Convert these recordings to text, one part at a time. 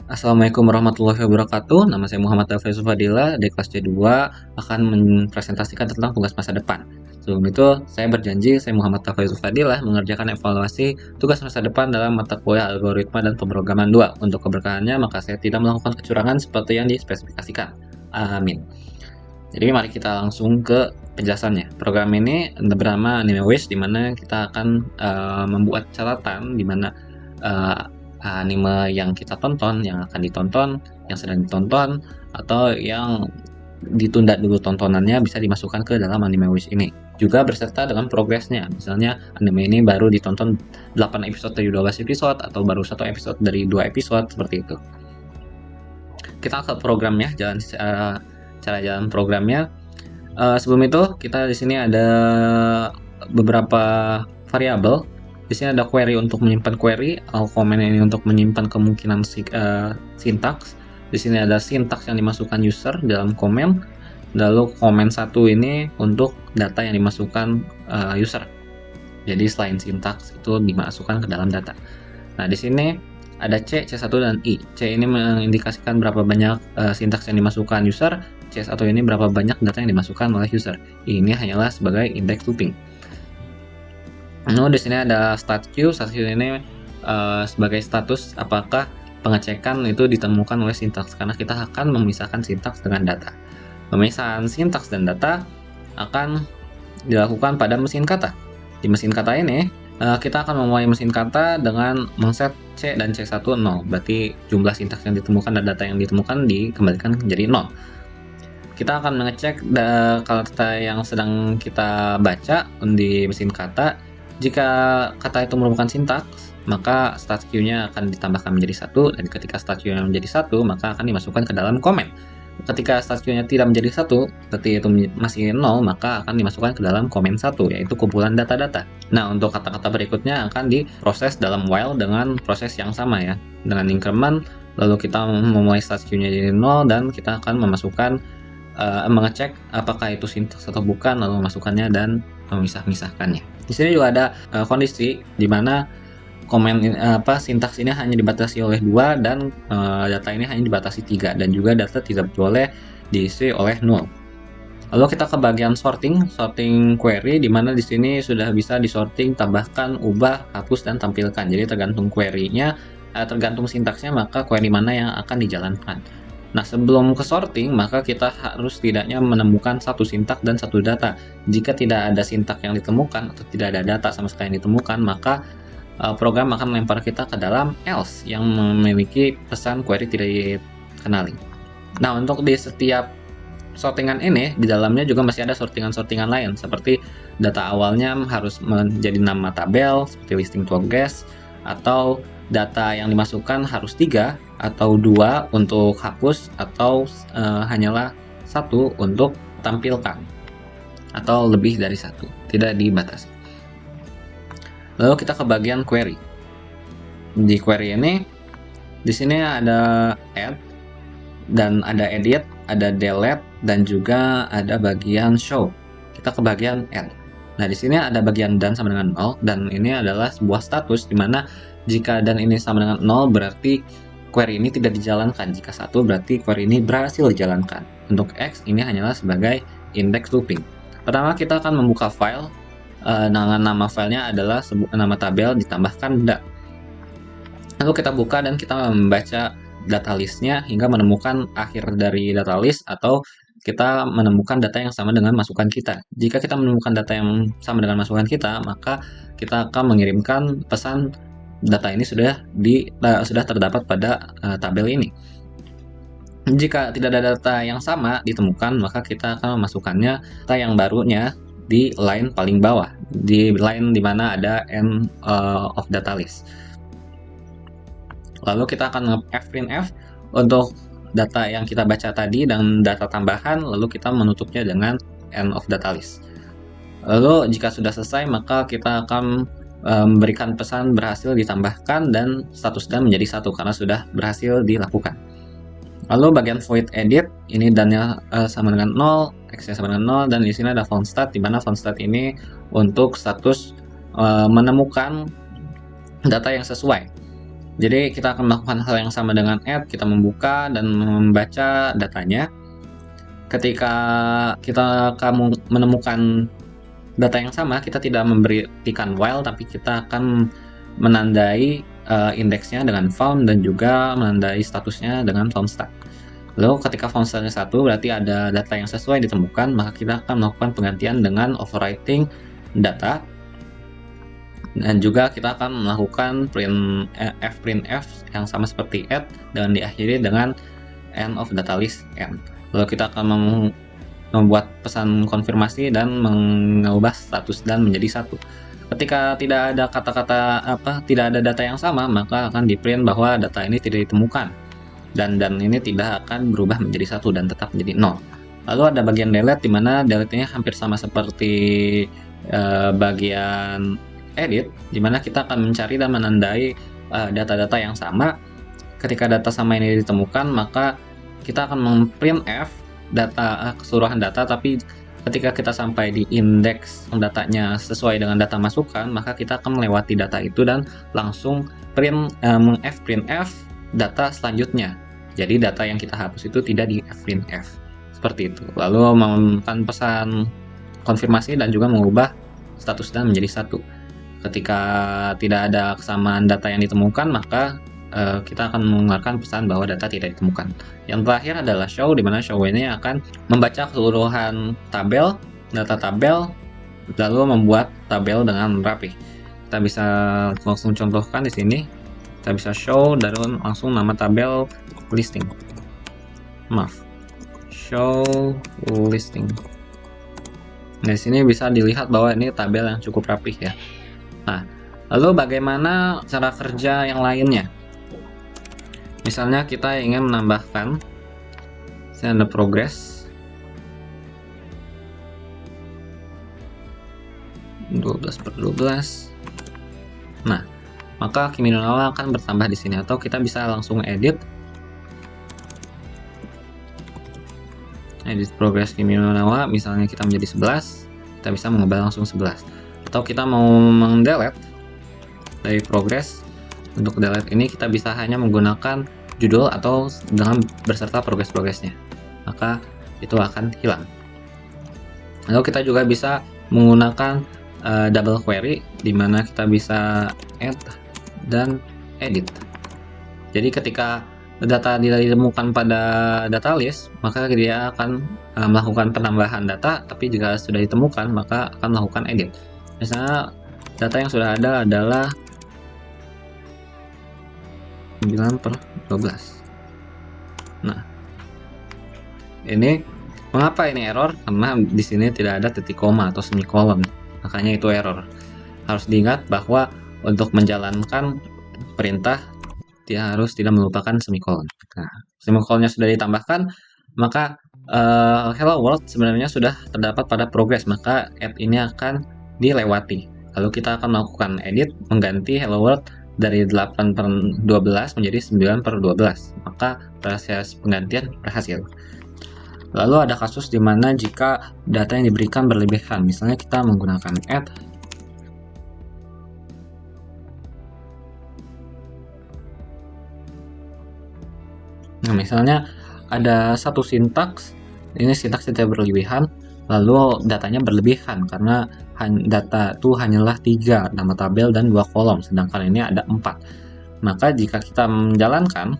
Assalamualaikum warahmatullahi wabarakatuh. Nama saya Muhammad Faisal Fadila, dari kelas C2 akan mempresentasikan tentang tugas masa depan. Sebelum itu, saya berjanji saya Muhammad Faisal Fadila mengerjakan evaluasi tugas masa depan dalam mata kuliah algoritma dan pemrograman 2. Untuk keberkahannya, maka saya tidak melakukan kecurangan seperti yang dispesifikasikan. Amin. Jadi mari kita langsung ke penjelasannya. Program ini bernama AnimeWish, di mana kita akan membuat catatan di mana anime yang kita tonton, yang akan ditonton, yang sedang ditonton, atau yang ditunda dulu tontonannya bisa dimasukkan ke dalam AnimeWish ini. Juga berserta dengan progresnya. Misalnya anime ini baru ditonton 8 episode dari 12 episode, atau baru 1 episode dari 2 episode, seperti itu. Kita ke programnya, cara jalan programnya. Sebelum itu, kita di sini ada beberapa variabel. Di sini ada query untuk menyimpan query, comment ini untuk menyimpan kemungkinan sintaks. Di sini ada sintaks yang dimasukkan user dalam komen. Lalu comment 1 ini untuk data yang dimasukkan user. Jadi selain sintaks itu dimasukkan ke dalam data. Nah, di sini ada C, C1 dan I. C ini mengindikasikan berapa banyak sintaks yang dimasukkan user. C1 ini berapa banyak data yang dimasukkan oleh user. Ini hanyalah sebagai index looping. Nah, di sini ada stat queue. Stat queue ini sebagai status apakah pengecekan itu ditemukan oleh sintaks, karena kita akan memisahkan sintaks dengan data. Pemisahan sintaks dan data akan dilakukan pada mesin kata. Di mesin kata ini kita akan memulai mesin kata dengan men-set C dan C1 0. Berarti jumlah sintaks yang ditemukan dan data yang ditemukan dikembalikan menjadi 0. Kita akan mengecek kata yang sedang kita baca di mesin kata. Jika kata itu merupakan sintaks, maka stat queue-nya akan ditambahkan menjadi 1, dan ketika stat queue-nya menjadi 1, maka akan dimasukkan ke dalam komen. Ketika stat queue-nya tidak menjadi 1, berarti itu masih 0, maka akan dimasukkan ke dalam komen 1, yaitu kumpulan data-data. Nah, untuk kata-kata berikutnya akan diproses dalam while dengan proses yang sama ya, dengan increment, lalu kita memulai stat queue-nya jadi 0, dan kita akan memasukkan mengecek apakah itu sintaks atau bukan, lalu memasukkannya dan memisah-misahkannya. Di sini juga ada kondisi di mana sintaks ini hanya dibatasi oleh 2 dan data ini hanya dibatasi 3, dan juga data tidak boleh diisi oleh 0. Lalu kita ke bagian sorting query, di mana di sini sudah bisa disorting, tambahkan, ubah, hapus, dan tampilkan. Jadi tergantung query-nya, tergantung sintaksnya, maka query mana yang akan dijalankan. Nah, sebelum ke sorting, maka kita harus setidaknya menemukan satu sintak dan satu data. Jika tidak ada sintak yang ditemukan atau tidak ada data sama sekali yang ditemukan, maka program akan melempar kita ke dalam else yang memiliki pesan query tidak dikenali. Nah, untuk di setiap sortingan ini, di dalamnya juga masih ada sortingan-sortingan lain, seperti data awalnya harus menjadi nama tabel, seperti listing to guest, atau data yang dimasukkan harus 3 atau 2 untuk hapus, atau hanyalah 1 untuk tampilkan, atau lebih dari 1, tidak dibatasi. Lalu kita ke bagian query. Di query ini, di sini ada add, dan ada edit, ada delete, dan juga ada bagian show. Kita ke bagian add. Nah, di sini ada bagian dan sama dengan 0, dan ini adalah sebuah status di mana jika dan ini sama dengan 0 berarti query ini tidak dijalankan. Jika 1 berarti query ini berhasil dijalankan. Untuk X ini hanyalah sebagai index looping. Pertama kita akan membuka file. Nama filenya adalah nama tabel ditambahkan da. Lalu kita buka dan kita membaca data listnya hingga menemukan akhir dari data list, atau kita menemukan data yang sama dengan masukan kita. Jika kita menemukan data yang sama dengan masukan kita, maka kita akan mengirimkan pesan data ini sudah terdapat pada tabel ini. Jika tidak ada data yang sama ditemukan, maka kita akan memasukkannya data yang barunya di line paling bawah, di line di mana ada end of data list. Lalu kita akan printf untuk data yang kita baca tadi dan data tambahan, lalu kita menutupnya dengan end of data list. Lalu jika sudah selesai, maka kita akan memberikan pesan berhasil ditambahkan dan statusnya menjadi 1 karena sudah berhasil dilakukan. Lalu bagian void edit, ini dan-nya sama dengan 0, x-nya sama dengan 0, dan di sini ada found stat, di mana found stat ini untuk status menemukan data yang sesuai. Jadi kita akan melakukan hal yang sama dengan add, kita membuka dan membaca datanya. Ketika kamu menemukan data yang sama, kita tidak memberikan while, tapi kita akan menandai indeksnya dengan found dan juga menandai statusnya dengan found stat. Lalu ketika found statnya 1 berarti ada data yang sesuai ditemukan, maka kita akan melakukan penggantian dengan overwriting data. Dan juga kita akan melakukan printf yang sama seperti add dan diakhiri dengan end of data list end. Lalu kita akan membuat pesan konfirmasi dan mengubah status dan menjadi 1. Ketika tidak ada tidak ada data yang sama, maka akan di print bahwa data ini tidak ditemukan dan ini tidak akan berubah menjadi 1 dan tetap menjadi 0. Lalu ada bagian delete, di mana delete-nya hampir sama seperti bagian edit, di mana kita akan mencari dan menandai data-data yang sama. Ketika data sama ini ditemukan, maka kita akan memprintf data keseluruhan data, tapi ketika kita sampai di indeks datanya sesuai dengan data masukan, maka kita akan melewati data itu dan langsung printf data selanjutnya. Jadi data yang kita hapus itu tidak di printf seperti itu. Lalu melakukan pesan konfirmasi dan juga mengubah status dan menjadi 1. Ketika tidak ada kesamaan data yang ditemukan, maka kita akan mengeluarkan pesan bahwa data tidak ditemukan. Yang terakhir adalah show, di mana show ini akan membaca keseluruhan data tabel, lalu membuat tabel dengan rapi. Kita bisa langsung contohkan di sini. Kita bisa show dan langsung nama tabel listing. Show listing. Nah, di sini bisa dilihat bahwa ini tabel yang cukup rapih ya. Nah, lalu bagaimana cara kerja yang lainnya? Misalnya kita ingin menambahkan, saya ada progress 12/12. Nah, maka Kimi no Na wa akan bertambah di sini, atau kita bisa langsung edit progress Kimi no Na wa, misalnya kita menjadi 11, kita bisa mengubah langsung 11. Atau kita mau mendelete dari progress, untuk delete ini kita bisa hanya menggunakan judul atau dengan berserta progress-progressnya, maka itu akan hilang. Lalu kita juga bisa menggunakan double query, di mana kita bisa add dan edit. Jadi ketika data tidak ditemukan pada data list, maka dia akan melakukan penambahan data, tapi jika sudah ditemukan maka akan melakukan edit. Misalnya data yang sudah ada adalah 9/12. Nah, ini mengapa ini error? Karena di sini tidak ada titik koma atau semikolon, makanya itu error. Harus diingat bahwa untuk menjalankan perintah dia harus tidak melupakan semikolon. Nah, semikolonnya sudah ditambahkan, maka hello world sebenarnya sudah terdapat pada progress, maka add ini akan dilewati. Lalu kita akan melakukan edit, mengganti hello world dari 8/12 menjadi 9/12, maka proses penggantian berhasil. Lalu ada kasus di mana jika data yang diberikan berlebihan, misalnya kita menggunakan add Nah, misalnya ada satu sintaks, ini sintaks tidak berlebihan, lalu datanya berlebihan karena data itu hanyalah 3 nama tabel dan 2 kolom, sedangkan ini ada 4. Maka jika kita menjalankan,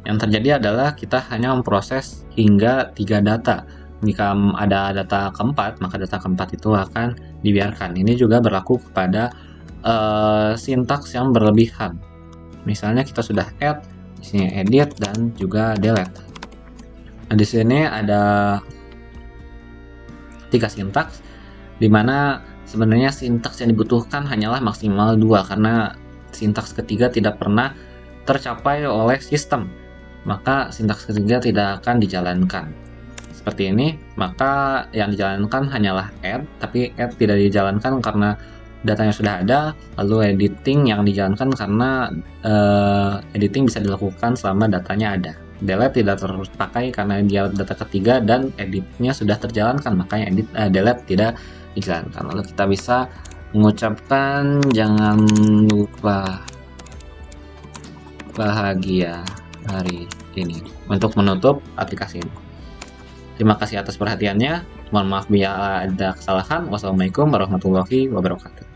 yang terjadi adalah kita hanya memproses hingga 3 data. Jika ada data keempat, maka data keempat itu akan dibiarkan. Ini juga berlaku kepada sintaks yang berlebihan. Misalnya kita sudah add, di sini edit dan juga delete. Nah, di sini ada 3 sintaks, di mana sebenarnya sintaks yang dibutuhkan hanyalah maksimal 2, karena sintaks ketiga tidak pernah tercapai oleh sistem, maka sintaks ketiga tidak akan dijalankan. Seperti ini, maka yang dijalankan hanyalah add, tapi add tidak dijalankan karena datanya sudah ada. Lalu editing yang dijalankan karena editing bisa dilakukan selama datanya ada. Delete tidak terpakai karena dia data ketiga dan editnya sudah terjalankan, makanya delete tidak dijalankan. Lalu kita bisa mengucapkan jangan lupa bahagia hari ini untuk menutup aplikasi ini. Terima kasih atas perhatiannya. Mohon maaf bila ada kesalahan. Wassalamualaikum warahmatullahi wabarakatuh.